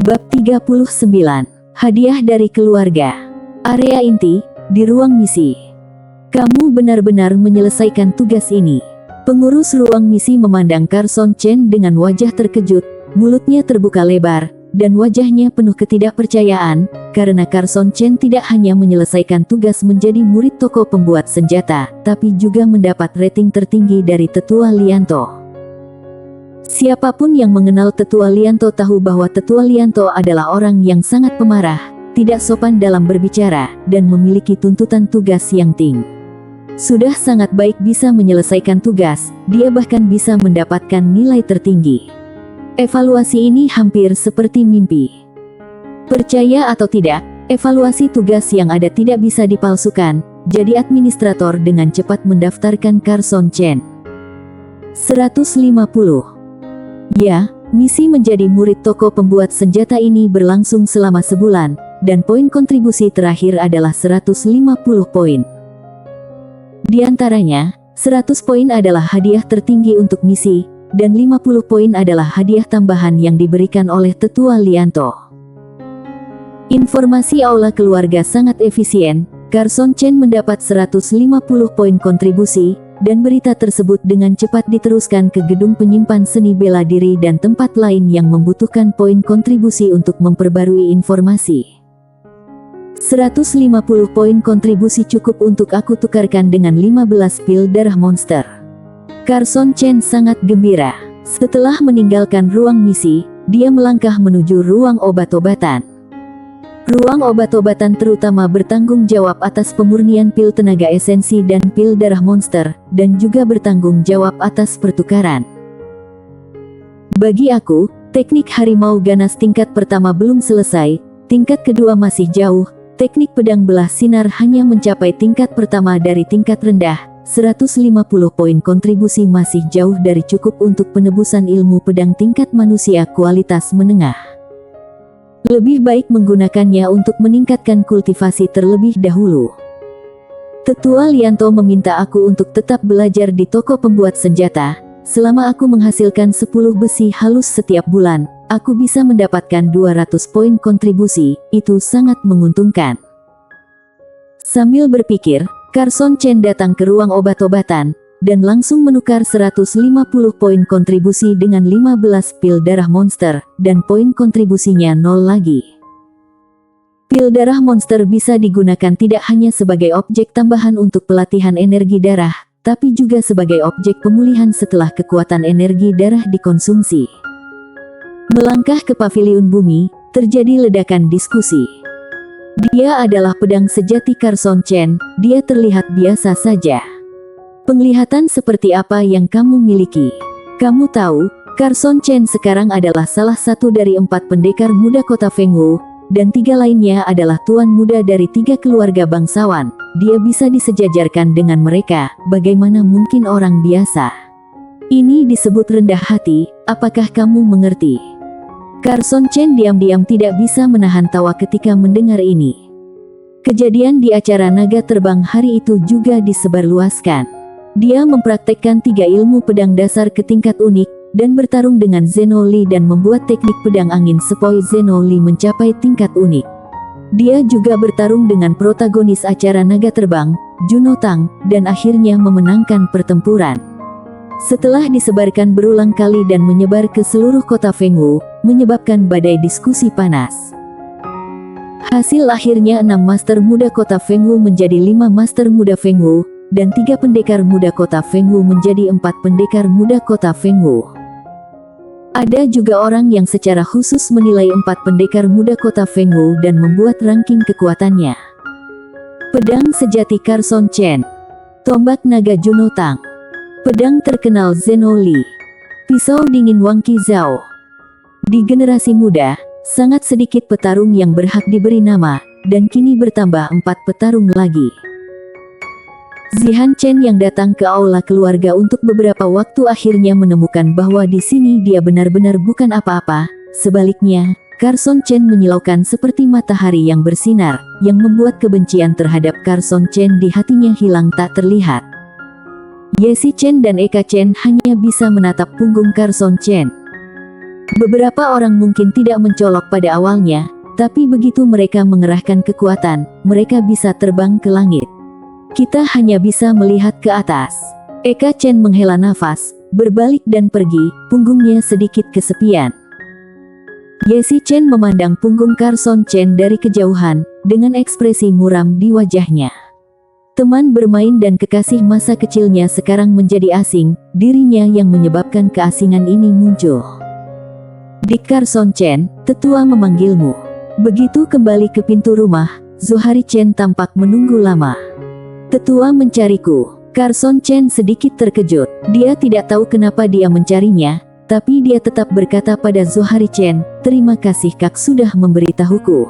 Bab 39. Hadiah dari keluarga. Area inti, di ruang misi. Kamu benar-benar menyelesaikan tugas ini. Pengurus ruang misi memandang Carson Chen dengan wajah terkejut, mulutnya terbuka lebar, dan wajahnya penuh ketidakpercayaan, karena Carson Chen tidak hanya menyelesaikan tugas menjadi murid toko pembuat senjata, tapi juga mendapat rating tertinggi dari Tetua Lianto. Siapapun yang mengenal Tetua Lianto tahu bahwa Tetua Lianto adalah orang yang sangat pemarah, tidak sopan dalam berbicara, dan memiliki tuntutan tugas yang tinggi. Sudah sangat baik bisa menyelesaikan tugas, dia bahkan bisa mendapatkan nilai tertinggi. Evaluasi ini hampir seperti mimpi. Percaya atau tidak, evaluasi tugas yang ada tidak bisa dipalsukan, jadi administrator dengan cepat mendaftarkan Carson Chen. 150. Ya, misi menjadi murid toko pembuat senjata ini berlangsung selama sebulan, dan poin kontribusi terakhir adalah 150 poin. Di antaranya, 100 poin adalah hadiah tertinggi untuk misi, dan 50 poin adalah hadiah tambahan yang diberikan oleh Tetua Lianto. Informasi aula keluarga sangat efisien, Carson Chen mendapat 150 poin kontribusi, dan berita tersebut dengan cepat diteruskan ke gedung penyimpan seni bela diri dan tempat lain yang membutuhkan poin kontribusi untuk memperbarui informasi. 150 poin kontribusi cukup untuk aku tukarkan dengan 15 pil darah monster. Carson Chen sangat gembira. Setelah meninggalkan ruang misi, dia melangkah menuju ruang obat-obatan. Ruang obat-obatan terutama bertanggung jawab atas pemurnian pil tenaga esensi dan pil darah monster, dan juga bertanggung jawab atas pertukaran. Bagi aku, teknik harimau ganas tingkat pertama belum selesai, tingkat kedua masih jauh, teknik pedang belah sinar hanya mencapai tingkat pertama dari tingkat rendah, 150 poin kontribusi masih jauh dari cukup untuk penebusan ilmu pedang tingkat manusia kualitas menengah. Lebih baik menggunakannya untuk meningkatkan kultivasi terlebih dahulu. Tetua Lianto meminta aku untuk tetap belajar di toko pembuat senjata. Selama aku menghasilkan 10 besi halus setiap bulan, aku bisa mendapatkan 200 poin kontribusi, itu sangat menguntungkan. Sambil berpikir, Carson Chen datang ke ruang obat-obatan, dan langsung menukar 150 poin kontribusi dengan 15 pil darah monster, dan poin kontribusinya 0 lagi. Pil darah monster bisa digunakan tidak hanya sebagai objek tambahan untuk pelatihan energi darah, tapi juga sebagai objek pemulihan setelah kekuatan energi darah dikonsumsi. Melangkah ke paviliun bumi, terjadi ledakan diskusi. Dia adalah pedang sejati Carson Chen, dia terlihat biasa saja. Penglihatan seperti apa yang kamu miliki? Kamu tahu, Carson Chen sekarang adalah salah satu dari 4 pendekar muda kota Fengwu, dan 3 lainnya adalah tuan muda dari 3 keluarga bangsawan. Dia bisa disejajarkan dengan mereka, bagaimana mungkin orang biasa? Ini disebut rendah hati, apakah kamu mengerti? Carson Chen diam-diam tidak bisa menahan tawa ketika mendengar ini. Kejadian di acara naga terbang hari itu juga disebarluaskan. Dia mempraktekkan 3 ilmu pedang dasar ke tingkat unik, dan bertarung dengan Zeno Li dan membuat teknik pedang angin sepoi Zeno Li mencapai tingkat unik. Dia juga bertarung dengan protagonis acara naga terbang, Juno Tang, dan akhirnya memenangkan pertempuran. Setelah disebarkan berulang kali dan menyebar ke seluruh kota Fengwu, menyebabkan badai diskusi panas. Hasil akhirnya 6 master muda kota Fengwu menjadi 5 master muda Fengwu, dan 3 pendekar muda kota Fengwu menjadi 4 pendekar muda kota Fengwu. Ada juga orang yang secara khusus menilai 4 pendekar muda kota Fengwu dan membuat ranking kekuatannya. Pedang sejati Carson Chen, tombak naga Juno Tang, pedang terkenal Zeno Li, pisau dingin Wang Qizhao. Di generasi muda, sangat sedikit petarung yang berhak diberi nama, dan kini bertambah 4 petarung lagi. Zihan Chen yang datang ke aula keluarga untuk beberapa waktu akhirnya menemukan bahwa di sini dia benar-benar bukan apa-apa. Sebaliknya, Carson Chen menyilaukan seperti matahari yang bersinar, yang membuat kebencian terhadap Carson Chen di hatinya hilang tak terlihat. Yesi Chen dan Eka Chen hanya bisa menatap punggung Carson Chen. Beberapa orang mungkin tidak mencolok pada awalnya, tapi begitu mereka mengerahkan kekuatan, mereka bisa terbang ke langit. Kita hanya bisa melihat ke atas. Eka Chen menghela nafas, berbalik dan pergi, punggungnya sedikit kesepian. Yesi Chen memandang punggung Carson Chen dari kejauhan, dengan ekspresi muram di wajahnya. Teman bermain dan kekasih masa kecilnya sekarang menjadi asing, dirinya yang menyebabkan keasingan ini muncul. Dik Carson Chen, tetua memanggilmu. Begitu kembali ke pintu rumah, Zohari Chen tampak menunggu lama. Tetua mencariku. Carson Chen sedikit terkejut. Dia tidak tahu kenapa dia mencarinya, tapi dia tetap berkata pada Zohari Chen, "Terima kasih Kak sudah memberitahuku."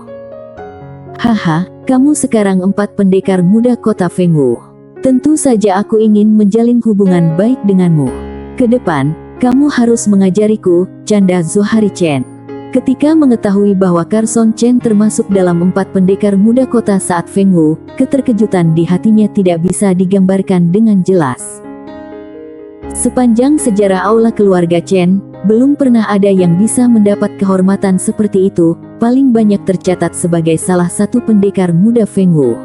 "Haha, kamu sekarang 4 pendekar muda kota Fengwu. Tentu saja aku ingin menjalin hubungan baik denganmu. Ke depan, kamu harus mengajariku," canda Zohari Chen. Ketika mengetahui bahwa Carson Chen termasuk dalam 4 pendekar muda kota saat Fengwu, keterkejutan di hatinya tidak bisa digambarkan dengan jelas. Sepanjang sejarah aula keluarga Chen, belum pernah ada yang bisa mendapat kehormatan seperti itu, paling banyak tercatat sebagai salah satu pendekar muda Fengwu.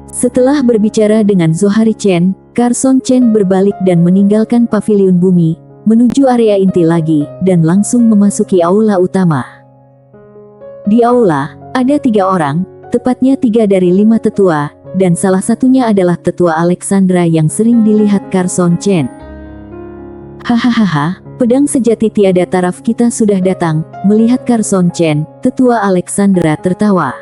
Setelah berbicara dengan Zohari Chen, Carson Chen berbalik dan meninggalkan paviliun bumi, menuju area inti lagi, dan langsung memasuki aula utama. Di aula, ada 3 orang, tepatnya 3 dari 5 tetua, dan salah satunya adalah tetua Alexandra yang sering dilihat Carson Chen. "Hahaha, pedang sejati tiada taraf kita sudah datang." Melihat Carson Chen, tetua Alexandra tertawa.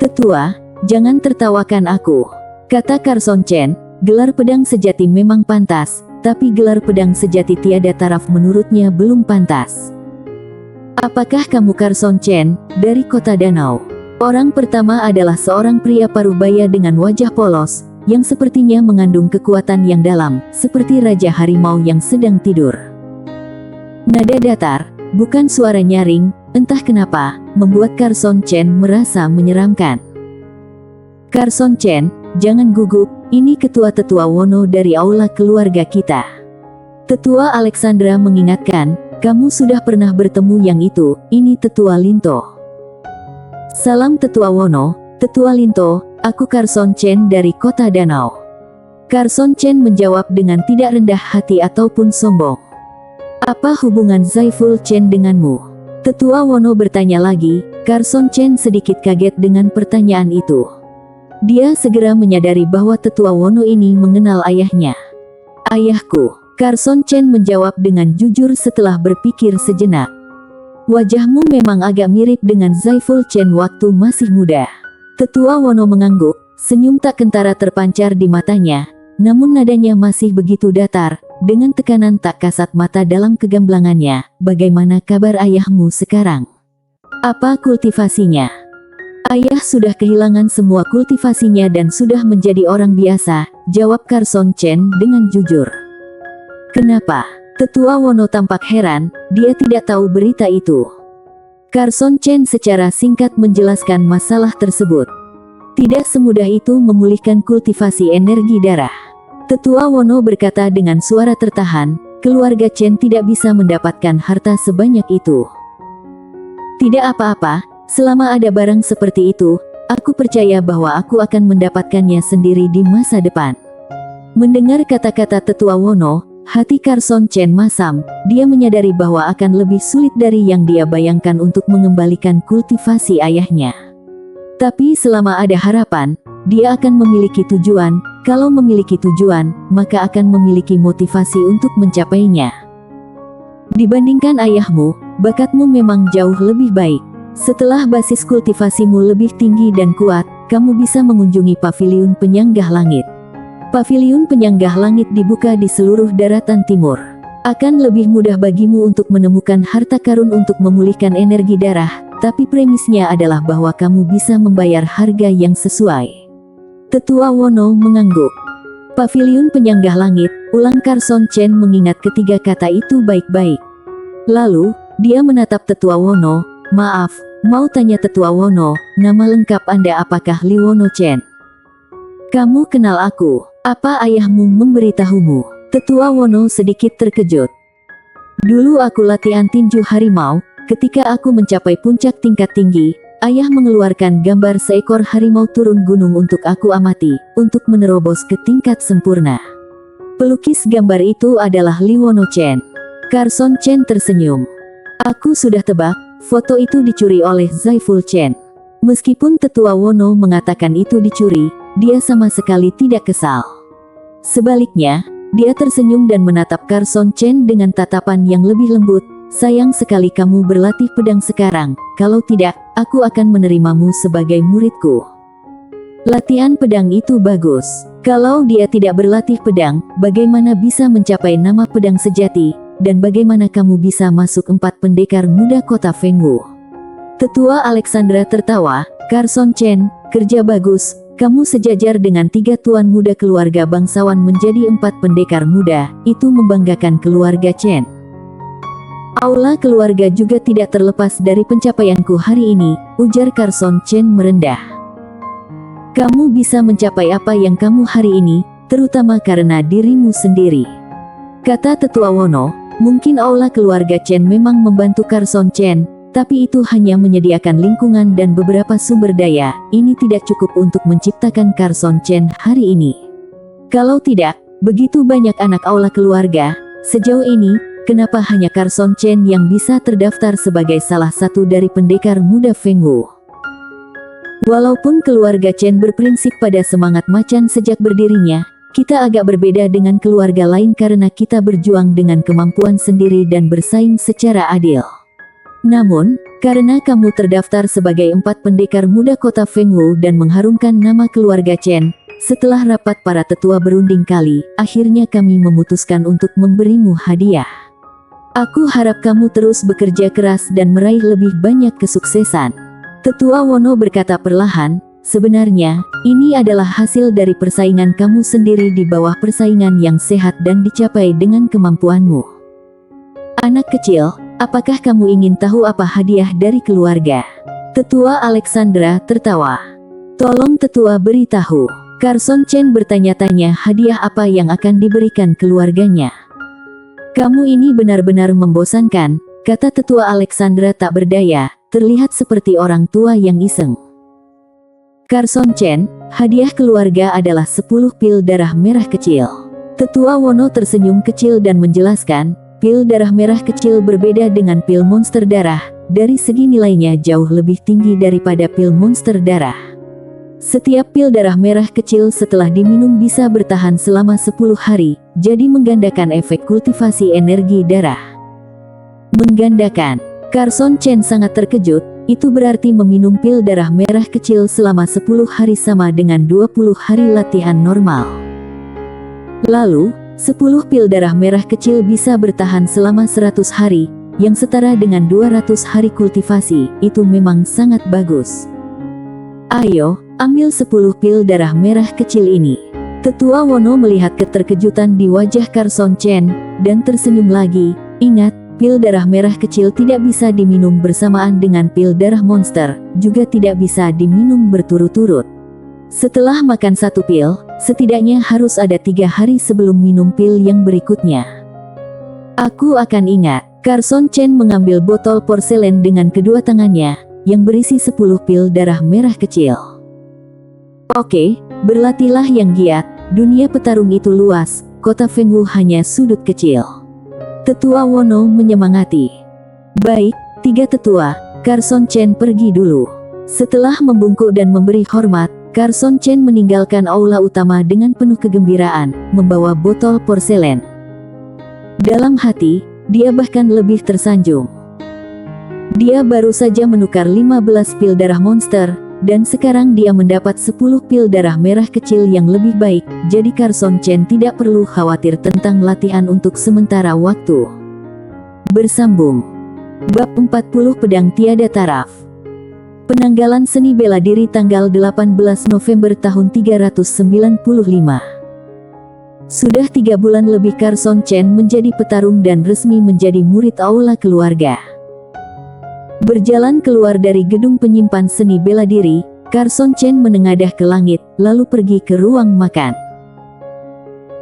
"Tetua, jangan tertawakan aku," kata Carson Chen. Gelar pedang sejati memang pantas, tapi gelar pedang sejati tiada taraf menurutnya belum pantas. "Apakah kamu Carson Chen, dari kota danau?" Orang pertama adalah seorang pria parubaya dengan wajah polos, yang sepertinya mengandung kekuatan yang dalam, seperti Raja Harimau yang sedang tidur. Nada datar, bukan suara nyaring, entah kenapa, membuat Carson Chen merasa menyeramkan. "Carson Chen, jangan gugup, ini ketua-tetua Wono dari aula keluarga kita." Tetua Alexandra mengingatkan, "Kamu sudah pernah bertemu yang itu, ini Tetua Linto." "Salam Tetua Wono, Tetua Linto, aku Carson Chen dari kota danau." Carson Chen menjawab dengan tidak rendah hati ataupun sombong. "Apa hubungan Zaiful Chen denganmu?" Tetua Wono bertanya lagi. Carson Chen sedikit kaget dengan pertanyaan itu. Dia segera menyadari bahwa Tetua Wono ini mengenal ayahnya. "Ayahku," Carson Chen menjawab dengan jujur setelah berpikir sejenak. "Wajahmu memang agak mirip dengan Zaiful Chen waktu masih muda." Tetua Wono mengangguk, senyum tak kentara terpancar di matanya, namun nadanya masih begitu datar, dengan tekanan tak kasat mata dalam kegamblangannya. "Bagaimana kabar ayahmu sekarang? Apa kultivasinya?" "Ayah sudah kehilangan semua kultivasinya dan sudah menjadi orang biasa," jawab Carson Chen dengan jujur. "Kenapa?" Tetua Wono tampak heran, dia tidak tahu berita itu. Carson Chen secara singkat menjelaskan masalah tersebut. Tidak semudah itu memulihkan kultivasi energi darah. Tetua Wono berkata dengan suara tertahan, keluarga Chen tidak bisa mendapatkan harta sebanyak itu. "Tidak apa-apa, selama ada barang seperti itu, aku percaya bahwa aku akan mendapatkannya sendiri di masa depan." Mendengar kata-kata Tetua Wono, hati Carson Chen masam. Dia menyadari bahwa akan lebih sulit dari yang dia bayangkan untuk mengembalikan kultivasi ayahnya. Tapi selama ada harapan, dia akan memiliki tujuan. Kalau memiliki tujuan, maka akan memiliki motivasi untuk mencapainya. "Dibandingkan ayahmu, bakatmu memang jauh lebih baik. Setelah basis kultivasimu lebih tinggi dan kuat, kamu bisa mengunjungi paviliun penyanggah langit. Paviliun penyanggah langit dibuka di seluruh daratan timur. Akan lebih mudah bagimu untuk menemukan harta karun untuk memulihkan energi darah, tapi premisnya adalah bahwa kamu bisa membayar harga yang sesuai." Tetua Wono mengangguk. "Paviliun penyanggah langit," ulang Carson Chen mengingat ketiga kata itu baik-baik. Lalu, dia menatap Tetua Wono. "Maaf, mau tanya Tetua Wono, nama lengkap Anda apakah Li Wono Chen?" "Kamu kenal aku? Apa ayahmu memberitahumu?" Tetua Wono sedikit terkejut. Dulu aku latihan tinju harimau, ketika aku mencapai puncak tingkat tinggi, ayah mengeluarkan gambar seekor harimau turun gunung untuk aku amati, untuk menerobos ke tingkat sempurna. Pelukis gambar itu adalah Lee Wono Chen. Carson Chen tersenyum. Aku sudah tebak, foto itu dicuri oleh Zaiful Chen. Meskipun tetua Wono mengatakan itu dicuri, dia sama sekali tidak kesal. Sebaliknya, dia tersenyum dan menatap Carson Chen dengan tatapan yang lebih lembut. Sayang sekali kamu berlatih pedang sekarang, kalau tidak, aku akan menerimamu sebagai muridku. Latihan pedang itu bagus. Kalau dia tidak berlatih pedang, bagaimana bisa mencapai nama pedang sejati, dan bagaimana kamu bisa masuk 4 pendekar muda kota Fengwu? Tetua Alexandra tertawa. Carson Chen, kerja bagus. Kamu sejajar dengan 3 tuan muda keluarga bangsawan menjadi 4 pendekar muda, itu membanggakan keluarga Chen. Aula keluarga juga tidak terlepas dari pencapaianku hari ini, ujar Carson Chen merendah. Kamu bisa mencapai apa yang kamu hari ini, terutama karena dirimu sendiri. Kata tetua Wono, mungkin aula keluarga Chen memang membantu Carson Chen, tapi itu hanya menyediakan lingkungan dan beberapa sumber daya. Ini tidak cukup untuk menciptakan Carson Chen hari ini. Kalau tidak, begitu banyak anak aula keluarga, sejauh ini, kenapa hanya Carson Chen yang bisa terdaftar sebagai salah satu dari pendekar muda Fengwu? Walaupun keluarga Chen berprinsip pada semangat macan sejak berdirinya, kita agak berbeda dengan keluarga lain karena kita berjuang dengan kemampuan sendiri dan bersaing secara adil. Namun, karena kamu terdaftar sebagai 4 pendekar muda kota Fengwu dan mengharumkan nama keluarga Chen, setelah rapat para tetua berunding kali, akhirnya kami memutuskan untuk memberimu hadiah. Aku harap kamu terus bekerja keras dan meraih lebih banyak kesuksesan. Tetua Wono berkata perlahan, sebenarnya, ini adalah hasil dari persaingan kamu sendiri di bawah persaingan yang sehat dan dicapai dengan kemampuanmu. Anak kecil, apakah kamu ingin tahu apa hadiah dari keluarga? Tetua Alexandra tertawa. Tolong tetua beritahu. Carson Chen bertanya-tanya hadiah apa yang akan diberikan keluarganya. Kamu ini benar-benar membosankan, kata tetua Alexandra tak berdaya. Terlihat seperti orang tua yang iseng. Carson Chen, hadiah keluarga adalah 10 pil darah merah kecil. Tetua Wono tersenyum kecil dan menjelaskan, pil darah merah kecil berbeda dengan pil monster darah, dari segi nilainya jauh lebih tinggi daripada pil monster darah. Setiap pil darah merah kecil setelah diminum bisa bertahan selama 10 hari, jadi menggandakan efek kultivasi energi darah. Menggandakan. Carson Chen sangat terkejut, itu berarti meminum pil darah merah kecil selama 10 hari sama dengan 20 hari latihan normal. Lalu, 10 pil darah merah kecil bisa bertahan selama 100 hari, yang setara dengan 200 hari kultivasi, itu memang sangat bagus. Ayo, ambil 10 pil darah merah kecil ini. Tetua Wono melihat keterkejutan di wajah Carson Chen, dan tersenyum lagi. Ingat, pil darah merah kecil tidak bisa diminum bersamaan dengan pil darah monster, juga tidak bisa diminum berturut-turut. Setelah makan 1 pil, setidaknya harus ada 3 hari sebelum minum pil yang berikutnya. Aku akan ingat. Carson Chen mengambil botol porselen dengan kedua tangannya, yang berisi 10 pil darah merah kecil. Oke, berlatihlah yang giat, dunia petarung itu luas, kota Fengwu hanya sudut kecil. Tetua Wono menyemangati. Baik, 3 tetua, Carson Chen pergi dulu. Setelah membungkuk dan memberi hormat, Carson Chen meninggalkan aula utama dengan penuh kegembiraan, membawa botol porselen. Dalam hati, dia bahkan lebih tersanjung. Dia baru saja menukar 15 pil darah monster, dan sekarang dia mendapat 10 pil darah merah kecil yang lebih baik, jadi Carson Chen tidak perlu khawatir tentang latihan untuk sementara waktu. Bersambung. Bab 40 Pedang Tiada Taraf. Penanggalan seni bela diri tanggal 18 November tahun 395. Sudah 3 bulan lebih Carson Chen menjadi petarung dan resmi menjadi murid aula keluarga. Berjalan keluar dari gedung penyimpan seni bela diri, Carson Chen menengadah ke langit, lalu pergi ke ruang makan.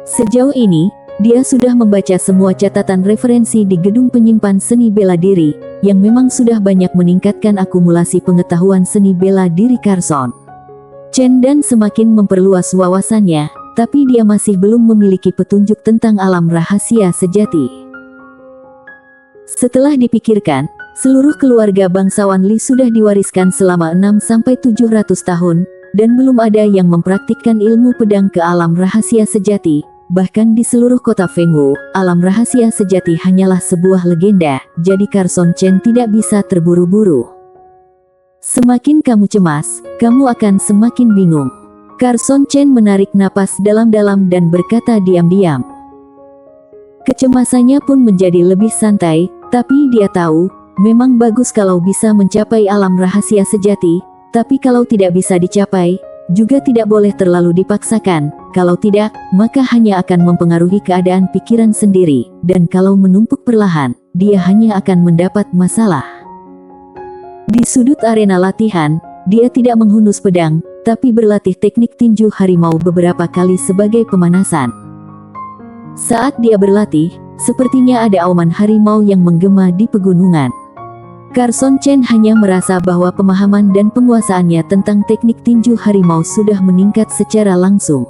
Sejauh ini, dia sudah membaca semua catatan referensi di gedung penyimpan seni bela diri, yang memang sudah banyak meningkatkan akumulasi pengetahuan seni bela diri Carson Chen dan semakin memperluas wawasannya, tapi dia masih belum memiliki petunjuk tentang alam rahasia sejati. Setelah dipikirkan, seluruh keluarga bangsawan Li sudah diwariskan selama 6-700 tahun, dan belum ada yang mempraktikkan ilmu pedang ke alam rahasia sejati. Bahkan di seluruh kota Fengwu, alam rahasia sejati hanyalah sebuah legenda, jadi Carson Chen tidak bisa terburu-buru. Semakin kamu cemas, kamu akan semakin bingung. Carson Chen menarik napas dalam-dalam dan berkata diam-diam. Kecemasannya pun menjadi lebih santai, tapi dia tahu, memang bagus kalau bisa mencapai alam rahasia sejati, tapi kalau tidak bisa dicapai, juga tidak boleh terlalu dipaksakan. Kalau tidak, maka hanya akan mempengaruhi keadaan pikiran sendiri, dan kalau menumpuk perlahan, dia hanya akan mendapat masalah. Di sudut arena latihan, dia tidak menghunus pedang, tapi berlatih teknik tinju harimau beberapa kali sebagai pemanasan. Saat dia berlatih, sepertinya ada auman harimau yang menggema di pegunungan. Carson Chen hanya merasa bahwa pemahaman dan penguasaannya tentang teknik tinju harimau sudah meningkat secara langsung.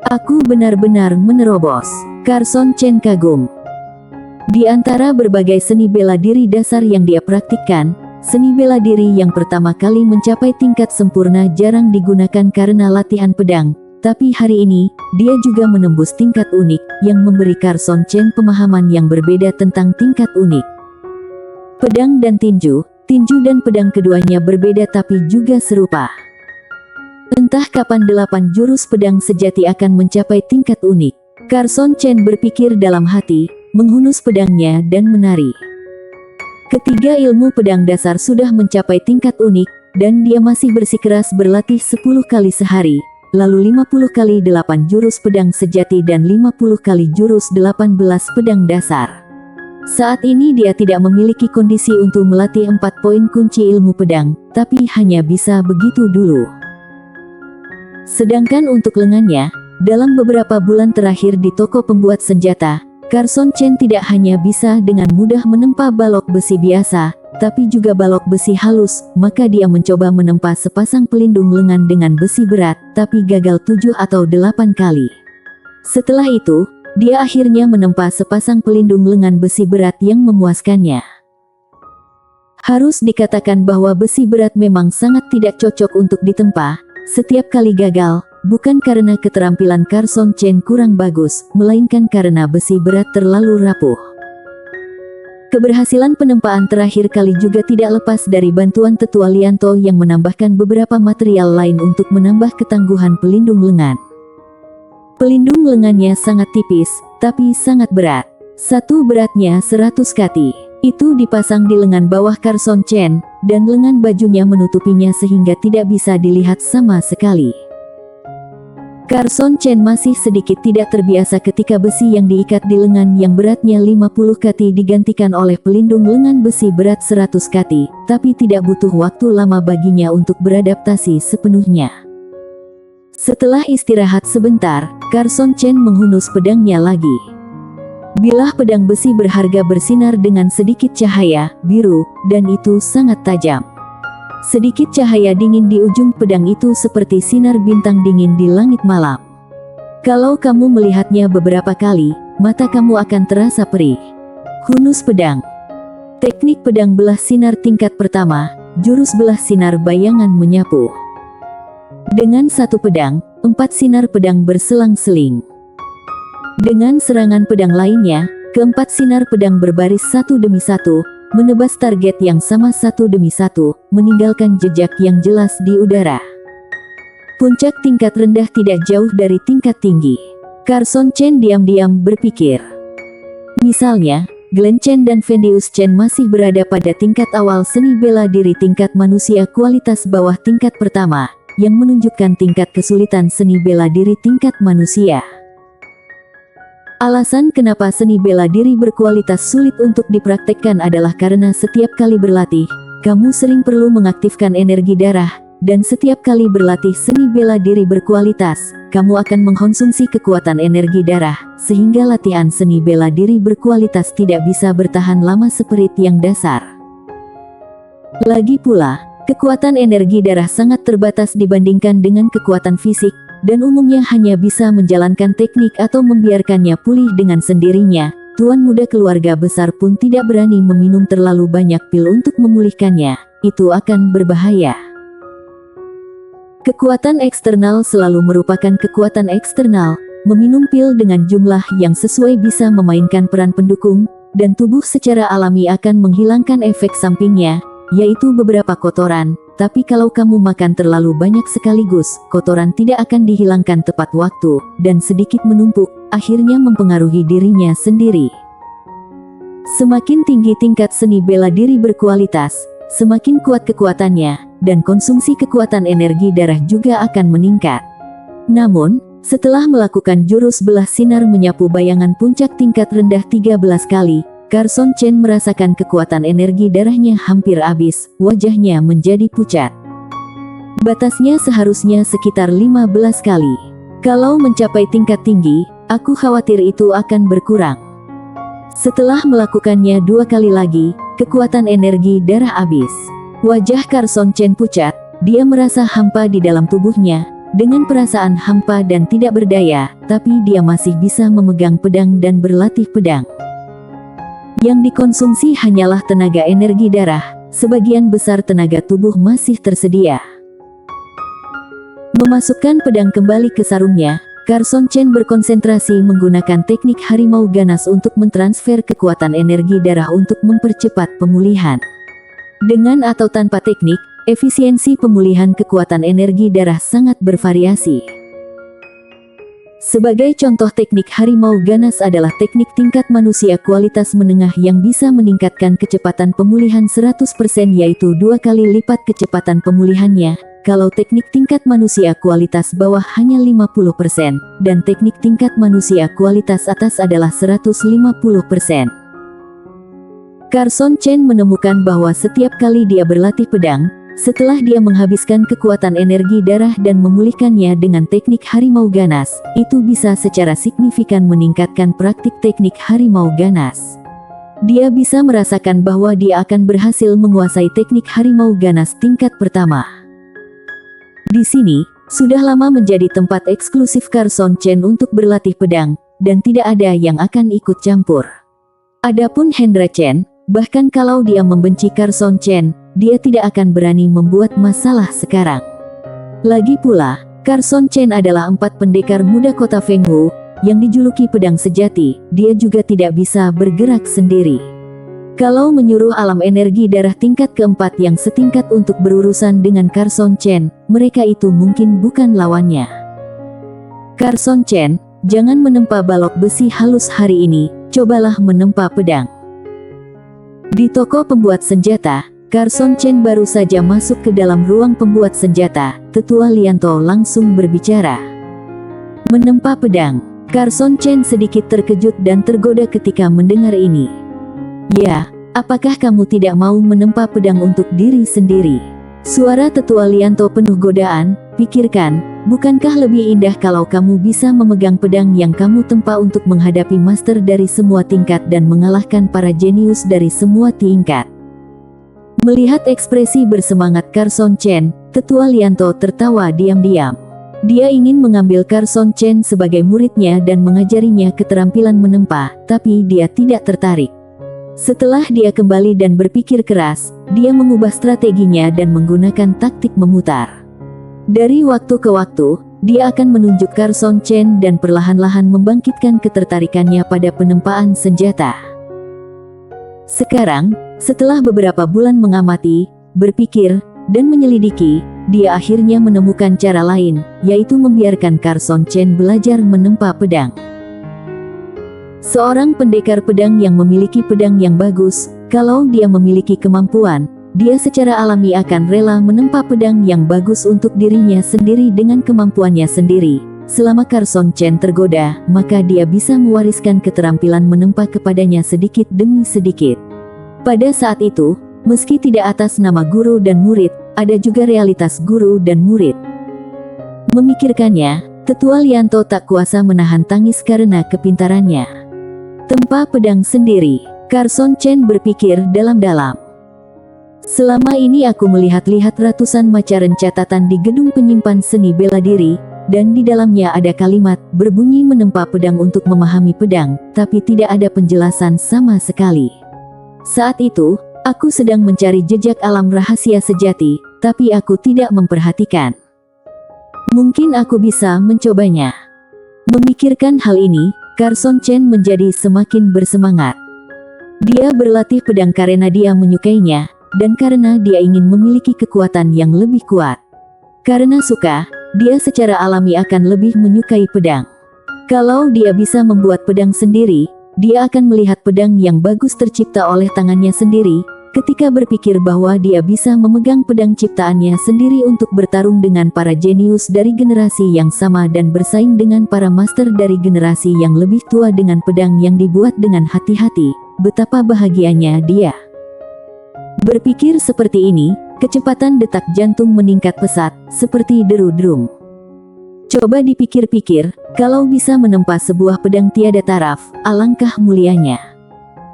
Aku benar-benar menerobos. Carson Chen kagum. Di antara berbagai seni bela diri dasar yang dia praktikkan, seni bela diri yang pertama kali mencapai tingkat sempurna jarang digunakan karena latihan pedang, tapi hari ini, dia juga menembus tingkat unik, yang memberi Carson Chen pemahaman yang berbeda tentang tingkat unik. Pedang dan tinju dan pedang keduanya berbeda tapi juga serupa. Entah kapan 8 jurus pedang sejati akan mencapai tingkat unik. Carson Chen berpikir dalam hati, menghunus pedangnya dan menari. Ketiga ilmu pedang dasar sudah mencapai tingkat unik, dan dia masih bersikeras berlatih 10 kali sehari, lalu 50 kali 8 jurus pedang sejati dan 50 kali jurus 18 pedang dasar. Saat ini dia tidak memiliki kondisi untuk melatih 4 poin kunci ilmu pedang, tapi hanya bisa begitu dulu. Sedangkan untuk lengannya, dalam beberapa bulan terakhir di toko pembuat senjata, Carson Chen tidak hanya bisa dengan mudah menempa balok besi biasa, tapi juga balok besi halus, maka dia mencoba menempa sepasang pelindung lengan dengan besi berat, tapi gagal 7 atau 8 kali. Setelah itu, dia akhirnya menempa sepasang pelindung lengan besi berat yang memuaskannya. Harus dikatakan bahwa besi berat memang sangat tidak cocok untuk ditempa. Setiap kali gagal, bukan karena keterampilan Carson Chen kurang bagus, melainkan karena besi berat terlalu rapuh. Keberhasilan penempaan terakhir kali juga tidak lepas dari bantuan Tetua Lianto yang menambahkan beberapa material lain untuk menambah ketangguhan pelindung lengan. Pelindung lengannya sangat tipis, tapi sangat berat. Satu beratnya 100 kati. Itu dipasang di lengan bawah Carson Chen, dan lengan bajunya menutupinya sehingga tidak bisa dilihat sama sekali. Carson Chen masih sedikit tidak terbiasa ketika besi yang diikat di lengan yang beratnya 50 kati digantikan oleh pelindung lengan besi berat 100 kati, tapi tidak butuh waktu lama baginya untuk beradaptasi sepenuhnya. Setelah istirahat sebentar, Carson Chen menghunus pedangnya lagi. Bilah pedang besi berharga bersinar dengan sedikit cahaya biru, dan itu sangat tajam. Sedikit cahaya dingin di ujung pedang itu seperti sinar bintang dingin di langit malam. Kalau kamu melihatnya beberapa kali, mata kamu akan terasa perih. Hunus pedang. Teknik pedang belah sinar tingkat pertama, jurus belah sinar bayangan menyapu. Dengan satu pedang, 4 sinar pedang berselang-seling. Dengan serangan pedang lainnya, keempat sinar pedang berbaris satu demi satu, menebas target yang sama satu demi satu, meninggalkan jejak yang jelas di udara. Puncak tingkat rendah tidak jauh dari tingkat tinggi. Carson Chen diam-diam berpikir. Misalnya, Glenn Chen dan Vendius Chen masih berada pada tingkat awal seni bela diri tingkat manusia kualitas bawah tingkat pertama, yang menunjukkan tingkat kesulitan seni bela diri tingkat manusia. Alasan kenapa seni bela diri berkualitas sulit untuk dipraktekkan adalah karena setiap kali berlatih, kamu sering perlu mengaktifkan energi darah, dan setiap kali berlatih seni bela diri berkualitas, kamu akan mengkonsumsi kekuatan energi darah, sehingga latihan seni bela diri berkualitas tidak bisa bertahan lama seperti yang dasar. Lagi pula, kekuatan energi darah sangat terbatas dibandingkan dengan kekuatan fisik, dan umumnya hanya bisa menjalankan teknik atau membiarkannya pulih dengan sendirinya. Tuan muda keluarga besar pun tidak berani meminum terlalu banyak pil untuk memulihkannya, itu akan berbahaya. Kekuatan eksternal selalu merupakan kekuatan eksternal. Meminum pil dengan jumlah yang sesuai bisa memainkan peran pendukung, dan tubuh secara alami akan menghilangkan efek sampingnya, yaitu beberapa kotoran. Tapi kalau kamu makan terlalu banyak sekaligus, kotoran tidak akan dihilangkan tepat waktu, dan sedikit menumpuk, akhirnya mempengaruhi dirinya sendiri. Semakin tinggi tingkat seni bela diri berkualitas, semakin kuat kekuatannya, dan konsumsi kekuatan energi darah juga akan meningkat. Namun, setelah melakukan jurus belah sinar menyapu bayangan puncak tingkat rendah 13 kali, Carson Chen merasakan kekuatan energi darahnya hampir habis, wajahnya menjadi pucat. Batasnya seharusnya sekitar 15 kali. Kalau mencapai tingkat tinggi, aku khawatir itu akan berkurang. Setelah melakukannya 2 kali lagi, kekuatan energi darah habis. Wajah Carson Chen pucat, dia merasa hampa di dalam tubuhnya. Dengan perasaan hampa dan tidak berdaya, tapi dia masih bisa memegang pedang dan berlatih pedang. Yang dikonsumsi hanyalah tenaga energi darah, sebagian besar tenaga tubuh masih tersedia. Memasukkan pedang kembali ke sarungnya, Carson Chen berkonsentrasi menggunakan teknik harimau ganas untuk mentransfer kekuatan energi darah untuk mempercepat pemulihan. Dengan atau tanpa teknik, efisiensi pemulihan kekuatan energi darah sangat bervariasi. Sebagai contoh, teknik harimau ganas adalah teknik tingkat manusia kualitas menengah yang bisa meningkatkan kecepatan pemulihan 100%, yaitu 2 kali lipat kecepatan pemulihannya. Kalau teknik tingkat manusia kualitas bawah hanya 50%, dan teknik tingkat manusia kualitas atas adalah 150%. Carson Chen menemukan bahwa setiap kali dia berlatih pedang, setelah dia menghabiskan kekuatan energi darah dan memulihkannya dengan teknik harimau ganas, itu bisa secara signifikan meningkatkan praktik teknik harimau ganas. Dia bisa merasakan bahwa dia akan berhasil menguasai teknik harimau ganas tingkat pertama. Di sini, sudah lama menjadi tempat eksklusif Carson Chen untuk berlatih pedang, dan tidak ada yang akan ikut campur. Adapun Hendra Chen, bahkan kalau dia membenci Carson Chen, dia tidak akan berani membuat masalah sekarang. Lagi pula, Carson Chen adalah 4 pendekar muda kota Fenghu, yang dijuluki pedang sejati. Dia juga tidak bisa bergerak sendiri. Kalau menyuruh alam energi darah tingkat keempat yang setingkat untuk berurusan dengan Carson Chen, mereka itu mungkin bukan lawannya. Carson Chen, jangan menempa balok besi halus hari ini, cobalah menempa pedang. Di toko pembuat senjata, Carson Chen baru saja masuk ke dalam ruang pembuat senjata. Tetua Lianto langsung berbicara. Menempa pedang. Carson Chen sedikit terkejut dan tergoda ketika mendengar ini. Ya, apakah kamu tidak mau menempa pedang untuk diri sendiri? Suara Tetua Lianto penuh godaan. Pikirkan, bukankah lebih indah kalau kamu bisa memegang pedang yang kamu tempa untuk menghadapi master dari semua tingkat dan mengalahkan para jenius dari semua tingkat? Melihat ekspresi bersemangat Carson Chen, Tetua Lianto tertawa diam-diam. Dia ingin mengambil Carson Chen sebagai muridnya dan mengajarinya keterampilan menempa, tapi dia tidak tertarik. Setelah dia kembali dan berpikir keras, dia mengubah strateginya dan menggunakan taktik memutar. Dari waktu ke waktu, dia akan menunjuk Carson Chen dan perlahan-lahan membangkitkan ketertarikannya pada penempaan senjata. Sekarang, setelah beberapa bulan mengamati, berpikir, dan menyelidiki, dia akhirnya menemukan cara lain, yaitu membiarkan Carson Chen belajar menempa pedang. Seorang pendekar pedang yang memiliki pedang yang bagus, kalau dia memiliki kemampuan, dia secara alami akan rela menempa pedang yang bagus untuk dirinya sendiri dengan kemampuannya sendiri. Selama Carson Chen tergoda, maka dia bisa mewariskan keterampilan menempa kepadanya sedikit demi sedikit. Pada saat itu, meski tidak atas nama guru dan murid, ada juga realitas guru dan murid. Memikirkannya, Tetua Lianto tak kuasa menahan tangis karena kepintarannya. Tempa pedang sendiri, Carson Chen berpikir dalam-dalam. Selama ini aku melihat-lihat ratusan macaran catatan di gedung penyimpan seni bela diri, dan di dalamnya ada kalimat berbunyi menempa pedang untuk memahami pedang, tapi tidak ada penjelasan sama sekali. Saat itu, aku sedang mencari jejak alam rahasia sejati, tapi aku tidak memperhatikan. Mungkin aku bisa mencobanya. Memikirkan hal ini, Carson Chen menjadi semakin bersemangat. Dia berlatih pedang karena dia menyukainya, dan karena dia ingin memiliki kekuatan yang lebih kuat. Karena suka, dia secara alami akan lebih menyukai pedang. Kalau dia bisa membuat pedang sendiri, dia akan melihat pedang yang bagus tercipta oleh tangannya sendiri, ketika berpikir bahwa dia bisa memegang pedang ciptaannya sendiri untuk bertarung dengan para jenius dari generasi yang sama dan bersaing dengan para master dari generasi yang lebih tua dengan pedang yang dibuat dengan hati-hati. Betapa bahagianya dia. Berpikir seperti ini, kecepatan detak jantung meningkat pesat, seperti deru drum. Coba dipikir-pikir, kalau bisa menempa sebuah pedang tiada taraf, alangkah mulianya.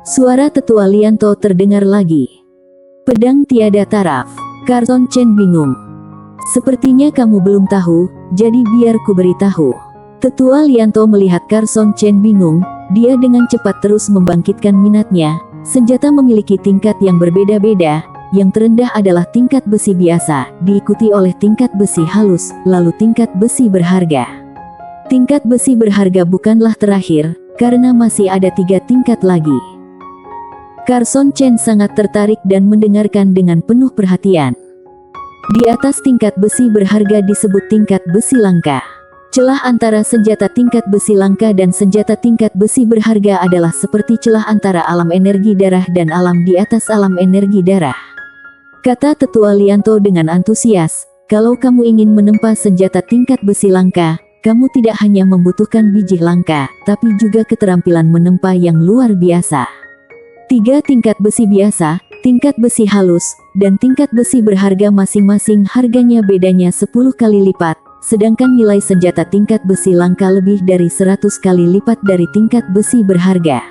Suara Tetua Lianto terdengar lagi. Pedang tiada taraf. Carson Chen bingung. Sepertinya kamu belum tahu, jadi biar ku beritahu. Tetua Lianto melihat Carson Chen bingung, dia dengan cepat terus membangkitkan minatnya. Senjata memiliki tingkat yang berbeda-beda, yang terendah adalah tingkat besi biasa, diikuti oleh tingkat besi halus, lalu tingkat besi berharga. Tingkat besi berharga bukanlah terakhir, karena masih ada 3 tingkat lagi. Carson Chen sangat tertarik dan mendengarkan dengan penuh perhatian. Di atas tingkat besi berharga disebut tingkat besi langka. Celah antara senjata tingkat besi langka dan senjata tingkat besi berharga adalah seperti celah antara alam energi darah dan alam di atas alam energi darah. Kata Tetua Lianto dengan antusias, kalau kamu ingin menempa senjata tingkat besi langka, kamu tidak hanya membutuhkan biji langka, tapi juga keterampilan menempa yang luar biasa. 3 tingkat besi biasa, tingkat besi halus, dan tingkat besi berharga masing-masing harganya bedanya 10 kali lipat. Sedangkan nilai senjata tingkat besi langka lebih dari 100 kali lipat dari tingkat besi berharga.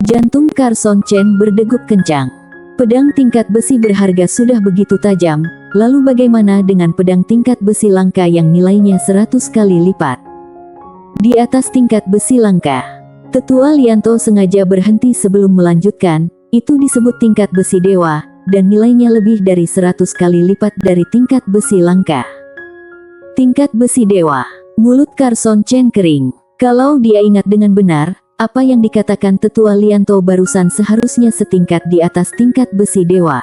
Jantung Carson Chen berdegup kencang. Pedang tingkat besi berharga sudah begitu tajam, lalu bagaimana dengan pedang tingkat besi langka yang nilainya 100 kali lipat? Di atas tingkat besi langka, Tetua Lianto sengaja berhenti sebelum melanjutkan, itu disebut tingkat besi dewa, dan nilainya lebih dari 100 kali lipat dari tingkat besi langka. Tingkat besi dewa. Mulut Carson Chen kering. Kalau dia ingat dengan benar, apa yang dikatakan Tetua Lianto barusan seharusnya setingkat di atas tingkat besi dewa.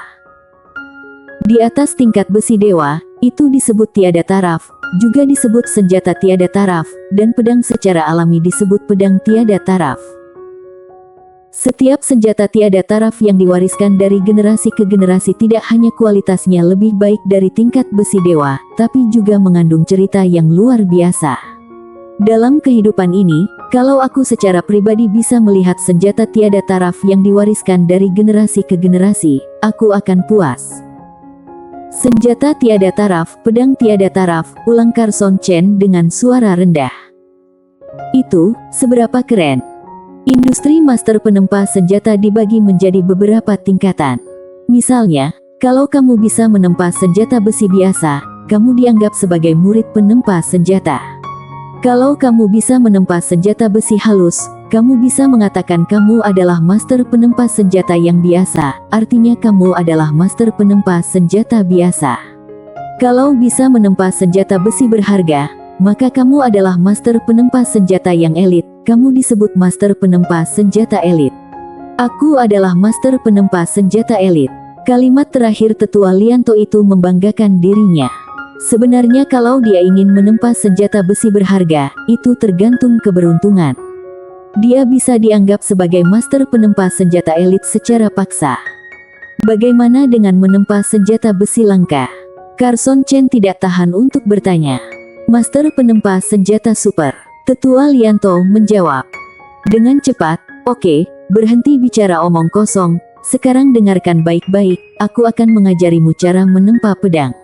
Di atas tingkat besi dewa, itu disebut tiada taraf, juga disebut senjata tiada taraf, dan pedang secara alami disebut pedang tiada taraf. Setiap senjata tiada taraf yang diwariskan dari generasi ke generasi tidak hanya kualitasnya lebih baik dari tingkat besi dewa, tapi juga mengandung cerita yang luar biasa. Dalam kehidupan ini, kalau aku secara pribadi bisa melihat senjata tiada taraf yang diwariskan dari generasi ke generasi, aku akan puas. Senjata tiada taraf, pedang tiada taraf, ulang Carson Chen dengan suara rendah. Itu, seberapa keren. Industri master penempa senjata dibagi menjadi beberapa tingkatan. Misalnya, kalau kamu bisa menempa senjata besi biasa, kamu dianggap sebagai murid penempa senjata. Kalau kamu bisa menempa senjata besi halus, kamu bisa mengatakan kamu adalah master penempa senjata yang biasa, artinya kamu adalah master penempa senjata biasa. Kalau bisa menempa senjata besi berharga, maka kamu adalah master penempa senjata yang elit, kamu disebut master penempa senjata elit. Aku adalah master penempa senjata elit. Kalimat terakhir Tetua Lianto itu membanggakan dirinya. Sebenarnya kalau dia ingin menempa senjata besi berharga, itu tergantung keberuntungan. Dia bisa dianggap sebagai master penempa senjata elit secara paksa. Bagaimana dengan menempa senjata besi langka? Carson Chen tidak tahan untuk bertanya. Master penempa senjata super. Tetua Lianto menjawab. Dengan cepat, oke, berhenti bicara omong kosong, Sekarang dengarkan baik-baik, aku akan mengajarimu cara menempa pedang.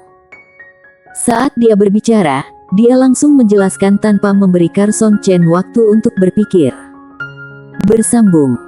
Saat dia berbicara, dia langsung menjelaskan tanpa memberi Carson Chen waktu untuk berpikir. Bersambung.